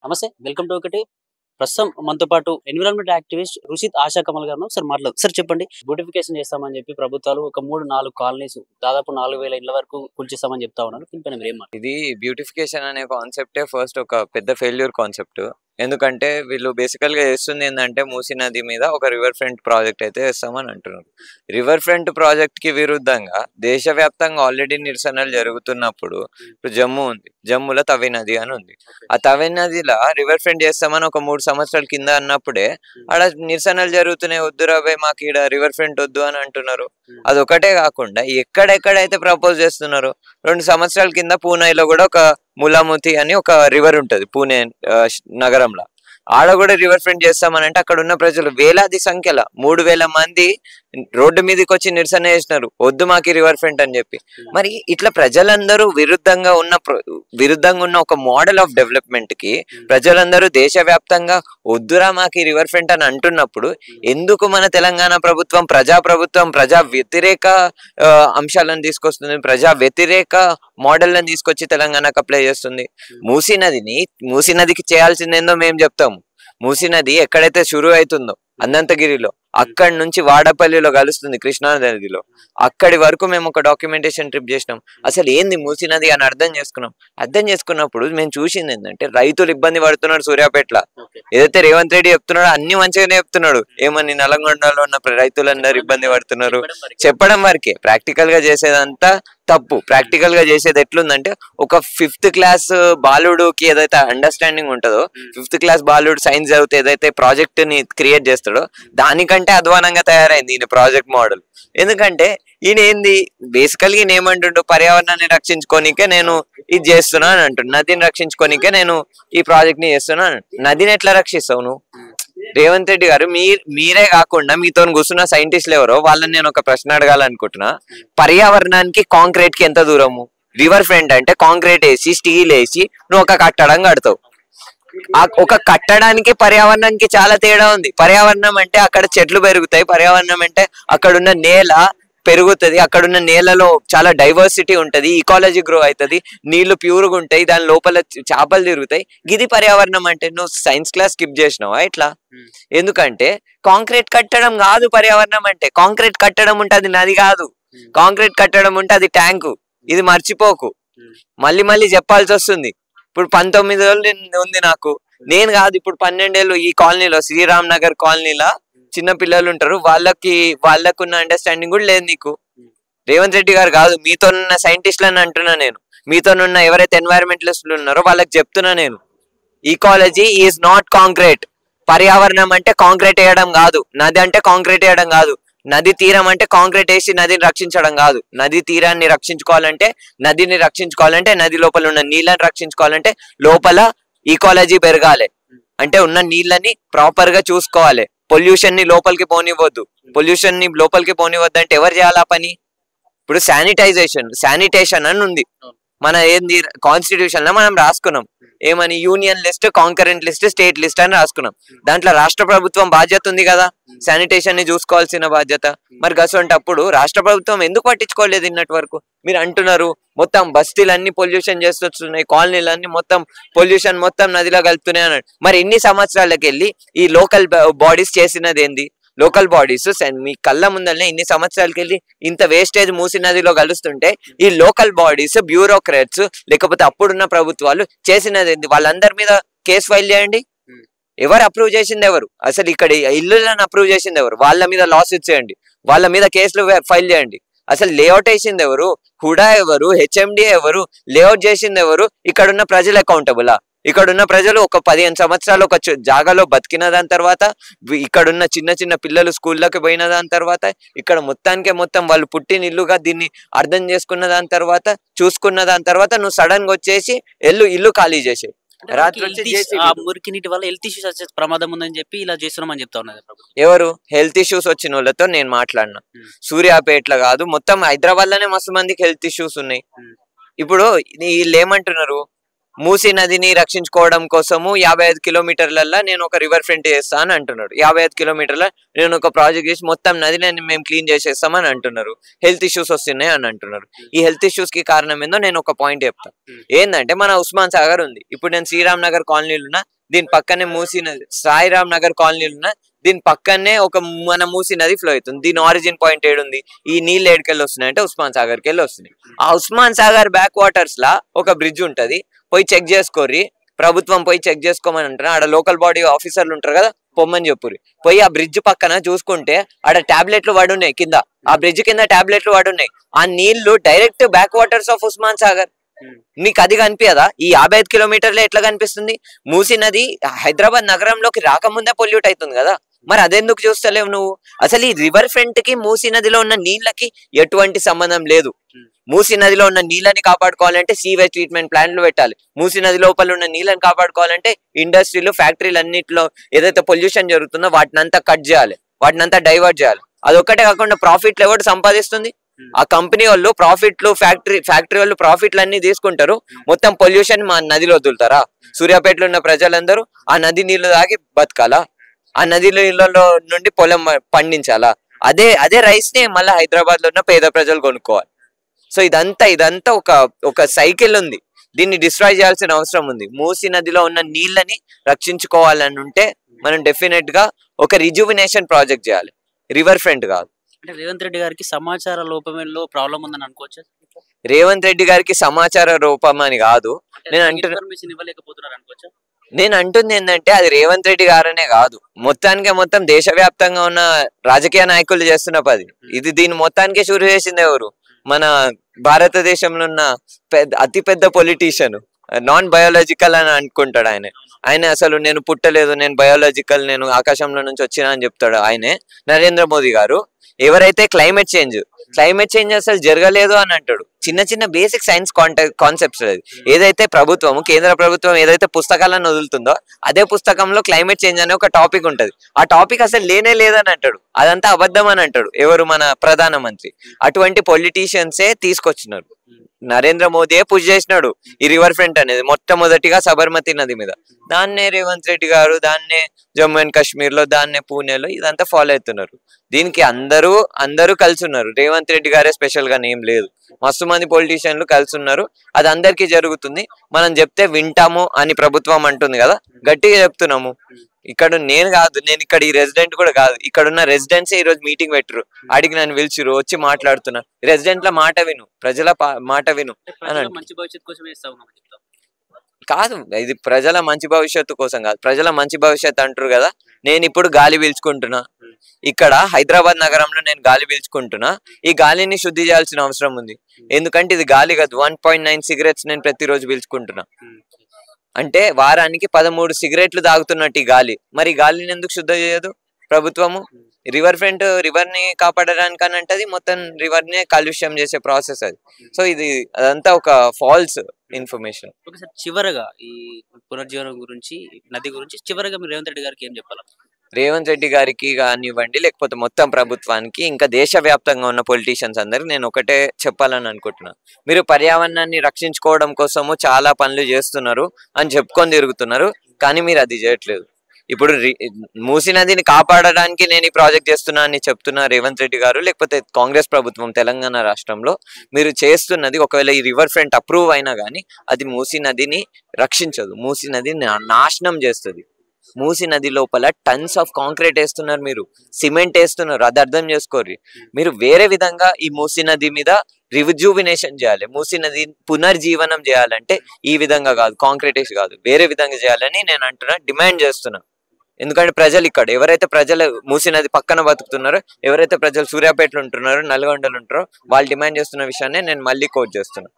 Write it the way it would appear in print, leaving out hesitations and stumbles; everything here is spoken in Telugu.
నమస్తే వెల్కమ్ టు ఒకటి ప్రస్తుతం మనతో పాటు ఎన్విరాన్మెంట్ యాక్టివిస్ట్ రుషిత్ ఆశా కమల్ గారు సార్ మాట్లాడు సార్ చెప్పండి బ్యూటిఫికేషన్ చేస్తామని చెప్పి ప్రభుత్వాలు ఒక 3-4 కాలనీస్ దాదాపు 4000 ఇళ్ల వరకు కూల్చేస్తామని చెప్తా ఉన్నారు దీనిపైన మీరు ఏం ఇది బ్యూటిఫికేషన్ అనే కాన్సెప్టే ఫస్ట్ ఒక పెద్ద ఫెయిల్యూర్ కాన్సెప్ట్ ఎందుకంటే వీళ్ళు బేసికల్ గా చేస్తుంది ఏంటంటే మూసీ నది మీద ఒక రివర్ ఫ్రంట్ ప్రాజెక్ట్ అయితే వేస్తామని అంటున్నారు. రివర్ ఫ్రంట్ ప్రాజెక్ట్ కి విరుద్ధంగా దేశవ్యాప్తంగా ఆల్రెడీ నిరసనలు జరుగుతున్నప్పుడు ఇప్పుడు జమ్మూ ఉంది, జమ్మూలో తవి నది అని ఉంది. ఆ తవి నదిలో రివర్ ఫ్రంట్ చేస్తామని ఒక 3 సంవత్సరాల కింద అన్నప్పుడే ఆడ నిరసనలు జరుగుతున్నాయి, వద్దు రాబోయే మాకు ఈడ రివర్ ఫ్రంట్ వద్దు అని అంటున్నారు. అదొకటే కాకుండా ఎక్కడెక్కడైతే ప్రపోజ్ చేస్తున్నారు 2 సంవత్సరాల కింద పూణేలో కూడా ఒక ములాముతి అని ఒక రివర్ ఉంటది పూణే నగరంలో, ఆడ కూడా రివర్ ఫ్రంట్ చేస్తామని అంటే అక్కడ ఉన్న ప్రజలు వేలాది సంఖ్యలో 3000 మంది రోడ్డు మీదకి వచ్చి నిరసన చేసినారు, వద్దు మాకి రివర్ ఫ్రంట్ అని చెప్పి. మరి ఇట్లా ప్రజలందరూ విరుద్ధంగా ఉన్న ఒక మోడల్ ఆఫ్ డెవలప్మెంట్ కి ప్రజలందరూ దేశవ్యాప్తంగా వద్దురా మాకి రివర్ ఫ్రంట్ అని అంటున్నప్పుడు ఎందుకు మన తెలంగాణ ప్రభుత్వం ప్రజా వ్యతిరేక అంశాలను తీసుకొస్తుంది, ప్రజా వ్యతిరేక మోడల్ని తీసుకొచ్చి తెలంగాణకు అప్లై చేస్తుంది? మూసీ నదికి చేయాల్సింది ఏందో మేము చెప్తాము. మూసీ నది ఎక్కడైతే షురు అవుతుందో అనంతగిరిలో, అక్కడి నుంచి వాడపల్లిలో కలుస్తుంది కృష్ణా నదిలో, అక్కడి వరకు మేము ఒక డాక్యుమెంటేషన్ ట్రిప్ చేసినాం. అసలు ఏంది మూసీ నది అని అర్థం చేసుకున్నప్పుడు మేము చూసింది ఏంటంటే రైతులు ఇబ్బంది పడుతున్నాడు సూర్యాపేటలో. ఏదైతే రేవంత్ రెడ్డి చెప్తున్నాడో అన్ని మంచిగానే చెప్తున్నాడు, ఏమని నల్గొండలో ఉన్న రైతులందరూ ఇబ్బంది పడుతున్నారు చెప్పడం వరకే. ప్రాక్టికల్ గా చేసేదంతా తప్పు. ప్రాక్టికల్ గా చేసేది ఎట్లుందంటే ఒక 5th క్లాస్ బాలుడుకి ఏదైతే అండర్స్టాండింగ్ ఉంటుందో, 5th క్లాస్ బాలుడు సైన్స్ చదివితే ఏదైతే ప్రాజెక్ట్ ని క్రియేట్ చేస్తాడో దానికంటే అధ్వానంగా తయారైంది ఈయన ప్రాజెక్ట్ మోడల్. ఎందుకంటే ఈయన ఏంది బేసికల్ ఈయన ఏమంటుండు, పర్యావరణాన్ని రక్షించుకోనికే నేను ఇది చేస్తున్నా అని అంటుండు, నదిని రక్షించుకోనికే నేను ఈ ప్రాజెక్ట్ ని చేస్తున్నా. నదిని ఎట్లా రక్షిస్తావు నువ్వు? రేవంత్ రెడ్డి గారు మీరే కాకుండా మీతో కూర్చున్న సైంటిస్టులు ఎవరో వాళ్ళని నేను ఒక ప్రశ్న అడగాలనుకుంటున్నా. పర్యావరణానికి కాంక్రీట్ కి ఎంత దూరము? రివర్ ఫ్రంట్ అంటే కాంక్రీట్ వేసి స్టీల్ వేసి నువ్వు ఒక కట్టడం కడతావు. ఒక కట్టడానికి పర్యావరణానికి చాలా తేడా ఉంది. పర్యావరణం అంటే అక్కడ చెట్లు పెరుగుతాయి, పర్యావరణం అంటే అక్కడున్న నేల పెరుగుతుంది, అక్కడున్న నేలలో చాలా డైవర్సిటీ ఉంటది, ఈకాలజీ గ్రో అవుతుంది, నీళ్లు ప్యూర్గా ఉంటాయి, దాని లోపల చేపలు తిరుగుతాయి. ఇది పర్యావరణం అంటే. నువ్వు సైన్స్ క్లాస్ స్కిప్ చేసినావా ఇట్లా? ఎందుకంటే కాంక్రీట్ కట్టడం కాదు పర్యావరణం అంటే. కాంక్రీట్ కట్టడం ఉంటే అది నది కాదు, కాంక్రీట్ కట్టడం ఉంటే అది ట్యాంకు. ఇది మర్చిపోకు, మళ్ళీ చెప్పాల్సి వస్తుంది. ఇప్పుడు 19 ఏళ్ళు ఉంది నాకు, నేను కాదు ఇప్పుడు 12 ఏళ్ళు. ఈ కాలనీలో శ్రీరామ్ నగర్ కాలనీలో చిన్న పిల్లలు ఉంటారు, వాళ్ళకున్న అండర్స్టాండింగ్ కూడా లేదు నీకు. రేవంత్ రెడ్డి గారు కాదు, మీతోనున్న సైంటిస్టులని అంటున్నా నేను, మీతోనున్న ఎవరైతే ఎన్వైరన్మెంటలిస్టులు ఉన్నారో వాళ్ళకి చెప్తున్నా నేను, ఈకాలజీ ఈజ్ నాట్ కాంక్రీట్. పర్యావరణం అంటే కాంక్రీట్ వేయడం కాదు, నది అంటే కాంక్రీట్ వేయడం కాదు, నది తీరం అంటే కాంక్రీట్ వేసి నదిని రక్షించడం కాదు. నది తీరాన్ని రక్షించుకోవాలంటే, నదిని రక్షించుకోవాలంటే, నది లోపల ఉన్న నీళ్ళని రక్షించుకోవాలంటే లోపల ఈకాలజీ పెరగాలి, అంటే ఉన్న నీళ్ళని ప్రాపర్ గా చూసుకోవాలి. పొల్యూషన్ ని లోపలికి పోనివద్దు అంటే ఎవరు చేయాలి ఆ పని? ఇప్పుడు శానిటేషన్ అని ఉంది మన ఏంది కాన్స్టిట్యూషన్ లో మనం రాసుకున్నాం, ఏమని union list, concurrent list, state list అని రాసుకున్నాం. దాంట్లో రాష్ట్ర ప్రభుత్వం బాధ్యత ఉంది కదా, శానిటేషన్ ని చూసుకోవాల్సిన బాధ్యత. మరి అసొంటప్పుడు రాష్ట్ర ప్రభుత్వం ఎందుకు పట్టించుకోలేదు ఇన్నటి వరకు? మీరు అంటున్నారు మొత్తం బస్తీలన్నీ పొల్యూషన్ చేస్తున్నాయి, కాలనీలన్నీ మొత్తం పొల్యూషన్ మొత్తం నదిలో కలుపుతున్నాయి అన్నాడు. మరి ఇన్ని సంవత్సరాలకి వెళ్ళి ఈ లోకల్ బాడీస్ చేసినది ఏంది? లోకల్ బాడీస్ మీ కళ్ళ ముందరనే ఇన్ని సంవత్సరాలకి వెళ్ళి ఇంత వేస్టేజ్ మూసీ నదిలో కలుస్తుంటే ఈ లోకల్ బాడీస్, బ్యూరోక్రాట్స్, లేకపోతే అప్పుడున్న ప్రభుత్వాలు చేసినది ఏంది? వాళ్ళందరి మీద కేసు ఫైల్ చేయండి. ఎవరు అప్రూవ్ చేసింది ఎవరు? అసలు ఇక్కడ ఇల్లులను అప్రూవ్ చేసింది ఎవరు? వాళ్ళ మీద లాస్ ఇచ్చేయండి, వాళ్ళ మీద కేసులు ఫైల్ చేయండి. అసలు లేఅవుట్ వేసింది ఎవరు? హుడా ఎవరు? హెచ్ఎండి ఎవరు? లేఅవుట్ చేసింది ఎవరు? ఇక్కడున్న ప్రజలు అకౌంటబులా? ఇక్కడున్న ప్రజలు ఒక 15 సంవత్సరాలు ఒక జాగాలో బతికిన దాని తర్వాత, ఇక్కడున్న చిన్న పిల్లలు స్కూల్లోకి పోయిన దాని తర్వాత, ఇక్కడ మొత్తం వాళ్ళు పుట్టిన ఇల్లుగా దీన్ని అర్థం చేసుకున్న దాని తర్వాత, చూసుకున్న దాని తర్వాత నువ్వు సడన్ గా వచ్చేసి ఇల్లు ఖాళీ చేసి మురికి నీటి వల్ల హెల్త్ ఇష్యూస్ వచ్చే ప్రమాదం ఉందని చెప్పి ఇలా చేస్తున్నామని చెప్తా ఉన్నది. ఎవరు హెల్త్ ఇష్యూస్ వచ్చిన వాళ్ళతో నేను మాట్లాడినా. సూర్యాపేటలో కాదు, మొత్తం హైదరాబాద్ లోనే మస్తు మందికి హెల్త్ ఇష్యూస్ ఉన్నాయి. ఇప్పుడు వీళ్ళు ఏమంటున్నారు, మూసీ నదిని రక్షించుకోవడం కోసము 55 కిలోమీటర్లలో నేను ఒక రివర్ ఫ్రంట్ చేస్తా అని అంటున్నాడు. 55 కిలోమీటర్ల నేను ఒక ప్రాజెక్ట్ చేసి మొత్తం నదిని మేము క్లీన్ చేసేస్తామని అంటున్నారు. హెల్త్ ఇష్యూస్ వస్తున్నాయి అని అంటున్నారు. ఈ హెల్త్ ఇష్యూస్ కి కారణం ఏందో నేను ఒక పాయింట్ చెప్తాను. ఏంటంటే మన ఉస్మాన్ సాగర్ ఉంది. ఇప్పుడు నేను శ్రీరామ్ నగర్ కాలనీలో ఉన్న దీని పక్కనే మూసీ నది, సాయిరామ్ నగర్ కాలనీలు ఉన్న దీని పక్కనే ఒక మన మూసీ నది ఫ్లో అవుతుంది. దీని ఆరిజిన్ పాయింట్ ఏడుంది, ఈ నీళ్ళు ఏడుకెళ్ళి వస్తున్నాయి అంటే ఉస్మాన్ సాగర్కి వెళ్ళి వస్తున్నాయి. ఆ ఉస్మాన్ సాగర్ బ్యాక్ వాటర్స్ లా ఒక బ్రిడ్జ్ ఉంటది, పోయి చెక్ చేసుకోర్రి, ప్రభుత్వం పోయి చెక్ చేసుకోమని అంటారు. ఆడ లోకల్ బాడీ ఆఫీసర్లు ఉంటారు కదా, పొమ్మని చెప్పుర్రి. పోయి ఆ బ్రిడ్జ్ పక్కన చూసుకుంటే ఆడ టాబ్లెట్లు పడున్నాయి కింద, ఆ బ్రిడ్జ్ కింద టాబ్లెట్లు పడున్నాయి. ఆ నీళ్లు direct back waters of Osman Sagar. నీకు అది కనిపించదా? ఈ 55 కిలోమీటర్లు ఎట్లా కనిపిస్తుంది? మూసీ నది హైదరాబాద్ నగరంలోకి రాకముందే పొల్యూట్ అవుతుంది కదా, మరి అదెందుకు చూస్తలేవు నువ్వు? అసలు ఈ రివర్ ఫ్రంట్ కి మూసీ నదిలో ఉన్న నీళ్ళకి ఎటువంటి సంబంధం లేదు. మూసీ నదిలో ఉన్న నీళ్ళని కాపాడుకోవాలంటే సీవేజ్ ట్రీట్మెంట్ ప్లాంట్లు పెట్టాలి. మూసీ నది లోపల ఉన్న నీళ్ళని కాపాడుకోవాలంటే ఇండస్ట్రీలు, ఫ్యాక్టరీలు అన్నింటిలో ఏదైతే పొల్యూషన్ జరుగుతుందో వాటినంతా కట్ చేయాలి, వాటినంతా డైవర్ట్ చేయాలి. అదొక్కటే కాకుండా ప్రాఫిట్లు ఎవరు సంపాదిస్తుంది? ఆ కంపెనీ వాళ్ళు ప్రాఫిట్లు, ఫ్యాక్టరీ వాళ్ళు ప్రాఫిట్లు అన్ని తీసుకుంటారు, మొత్తం పొల్యూషన్ మా నదిలో వదులుతారా? సూర్యాపేటలో ఉన్న ప్రజలందరూ ఆ నది నీళ్లు తాగి బతకాలా? ఆ నది నీళ్ళలో నుండి పొలం పండించాలా? అదే రైస్ ని మళ్ళీ హైదరాబాద్ లో ఉన్న పేద ప్రజలు కొనుక్కోవాలి. సో ఇదంతా ఒక సైకిల్ ఉంది, దీన్ని డిస్ట్రాయ్ చేయాల్సిన అవసరం ఉంది. మూసీ నదిలో ఉన్న నీళ్ళని రక్షించుకోవాలని ఉంటే మనం డెఫినెట్ గా ఒక రిజువినేషన్ ప్రాజెక్ట్ చేయాలి, రివర్ ఫ్రంట్ కాదు. అంటే రేవంత్ రెడ్డి గారికి సమాచార లోపంలో ప్రాబ్లం ఉందని అనుకోవచ్చు. రేవంత్ రెడ్డి గారికి సమాచార రూపం అని కాదు, నేను అంటుంది ఏంటంటే అది రేవంత్ రెడ్డి గారనే కాదు, మొత్తం దేశవ్యాప్తంగా ఉన్న రాజకీయ నాయకులు చేస్తున్న పది. దీని మొత్తానికే షురు చేసింది ఎవరు? మన భారతదేశంలో ఉన్న అతి పెద్ద పొలిటీషియన్, నాన్ బయోలాజికల్ అని అనుకుంటాడు ఆయన అసలు నేను పుట్టలేదు, నేను బయోలాజికల్, నేను ఆకాశంలో నుంచి వచ్చినా అని చెప్తాడు ఆయనే, నరేంద్ర మోదీ గారు. ఎవరైతే క్లైమేట్ చేంజ్ అసలు జరగలేదు అని అంటాడు. చిన్న బేసిక్ సైన్స్ కాన్సెప్ట్స్. ఏదైతే కేంద్ర ప్రభుత్వం ఏదైతే పుస్తకాలను వదులుతుందో అదే పుస్తకంలో క్లైమేట్ చేంజ్ అనే ఒక టాపిక్ ఉంటది. ఆ టాపిక్ అసలు లేదని అంటాడు, అదంతా అబద్ధం అని అంటాడు ఎవరు? మన ప్రధానమంత్రి. అటువంటి పొలిటీషియన్సే తీసుకొచ్చినారు. నరేంద్ర మోదీ పుష్ చేసినాడు ఈ రివర్ ఫ్రంట్ అనేది మొట్టమొదటిగా సబర్మతి నది మీద. దాన్నే రేవంత్ రెడ్డి గారు, దాన్నే జమ్మూ అండ్ కాశ్మీర్ లో, దాన్నే పూణేలో ఇదంతా ఫాలో అవుతున్నారు. దీనికి అందరూ కలిసి ఉన్నారు. రేవంత్ రెడ్డి గారే స్పెషల్ గా ఏం లేదు, మస్తు మంది పొలిటీషియన్లు కలిసి ఉన్నారు. అది అందరికీ జరుగుతుంది. మనం చెప్తే వింటాము అని ప్రభుత్వం అంటుంది కదా, గట్టిగా చెప్తున్నాము. నేను ఇక్కడ ఈ రెసిడెంట్ కూడా కాదు, ఇక్కడ ఉన్న రెసిడెంట్సే ఈ రోజు మీటింగ్ పెట్టరు, అడిగి నన్ను పిలిచిరు, వచ్చి మాట్లాడుతున్నా. రెసిడెంట్ల మాట విను, ప్రజల మాట విను అని కాదు. ఇది ప్రజల మంచి భవిష్యత్తు కోసం కాదు, ప్రజల మంచి భవిష్యత్తు అంటారు కదా. నేను ఇప్పుడు గాలి పీల్చుకుంటున్నా, ఇక్కడ హైదరాబాద్ నగరంలో నేను గాలి పీల్చుకుంటున్నా. ఈ గాలిని శుద్ధి చేయాల్సిన అవసరం ఉంది, ఎందుకంటే ఇది గాలి కాదు. 1.9 సిగరెట్స్ నేను ప్రతిరోజు పీల్చుకుంటున్నా అంటే వారానికి 13 సిగరెట్లు తాగుతున్నట్టు ఈ గాలి. మరి గాలిని ఎందుకు శుద్ధి చేయదు ప్రభుత్వము? రివర్ ని కాపాడడానికి అని అంటే మొత్తం రివర్ నే కాలుష్యం చేసే ప్రాసెస్ అది. సో అదంతా ఒక ఫాల్స్ ఇన్ఫర్మేషన్. చివరగా ఈ పునర్జీవనం గురించి, నది గురించి చివరగా మీరు రేవంత్ రెడ్డి గారికి ఏం చెప్పాలి? రేవంత్ రెడ్డి గారికి కానివ్వండి, లేకపోతే మొత్తం ప్రభుత్వానికి, ఇంకా దేశవ్యాప్తంగా ఉన్న పొలిటీషియన్స్ అందరికి నేను ఒకటే చెప్పాలని అనుకుంటున్నాను. మీరు పర్యావరణాన్ని రక్షించుకోవడం కోసము చాలా పనులు చేస్తున్నారు అని చెప్పుకొని తిరుగుతున్నారు, కానీ మీరు అది చేయట్లేదు. ఇప్పుడు మూసీ నదిని కాపాడడానికి నేను ఈ ప్రాజెక్ట్ చేస్తున్నా అని చెప్తున్న రేవంత్ రెడ్డి గారు, లేకపోతే కాంగ్రెస్ ప్రభుత్వం తెలంగాణ రాష్ట్రంలో మీరు చేస్తున్నది, ఒకవేళ ఈ రివర్ ఫ్రంట్ అప్రూవ్ అయినా కానీ అది మూసీ నదిని రక్షించదు, మూసీ నదిని నాశనం చేస్తుంది. మూసీ నది లోపల టన్స్ ఆఫ్ కాంక్రీట్ వేస్తున్నారు, మీరు సిమెంట్ వేస్తున్నారు. అది అర్థం చేసుకోర్రి. మీరు వేరే విధంగా ఈ మూసీ నది మీద రిజువినేషన్ చేయాలి, మూసీ నది పునర్జీవనం చేయాలంటే ఈ విధంగా కాదు, కాంక్రీట్ వేసి కాదు, వేరే విధంగా చేయాలని నేను అంటున్నా, డిమాండ్ చేస్తున్నా. ఎందుకంటే ప్రజలు ఇక్కడ ఎవరైతే ప్రజలు మూసీ నది పక్కన బతుకుతున్నారో, ఎవరైతే ప్రజలు సూర్యాపేటలో ఉంటున్నారో, నల్గొండలో ఉంటారో, వాళ్ళు డిమాండ్ చేస్తున్న విషయాన్ని నేను మళ్ళీ కోట్ చేస్తున్నా.